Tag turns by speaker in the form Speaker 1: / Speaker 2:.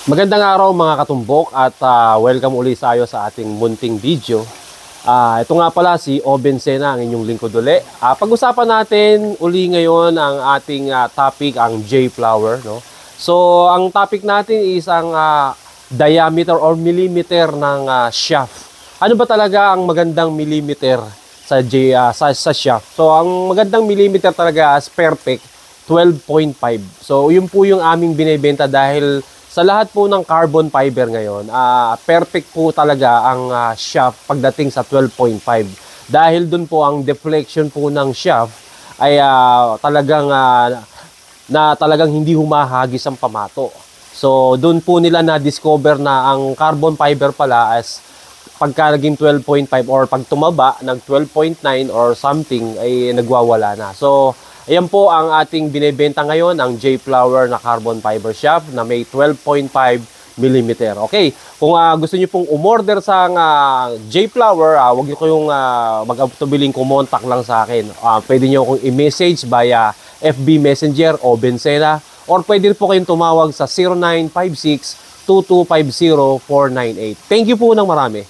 Speaker 1: Magandang araw mga katumbok at welcome uli tayo sa ating munting video. Ito nga pala si Oben Sena, ang inyong lingkod uli. Pag-usapan natin uli ngayon ang ating topic, ang J-flower. No? So, ang topic natin is ang diameter or millimeter ng shaft. Ano ba talaga ang magandang millimeter sa shaft? So, ang magandang millimeter talaga as perfect, 12.5. So, yun po yung aming binibenta dahil sa lahat po ng carbon fiber ngayon, perfect po talaga ang shaft pagdating sa 12.5. Dahil dun po ang deflection po ng shaft ay talagang hindi humahagis ang pamato. So dun po nila na-discover na ang carbon fiber pala as pagka naging 12.5 or pag tumaba ng 12.9 or something ay nagwawala na. So ayan po ang ating binebenta ngayon, ang J-flower na carbon fiber shaft na may 12.5 mm. Okay, kung gusto niyo pong umorder sa J-flower, huwag niyo kayong mag-atubiling kumontak lang sa akin. Pwede niyo akong i-message via FB Messenger o Bensena, or pwede po kayong tumawag sa 0956-2250-498. Thank you po ng marami.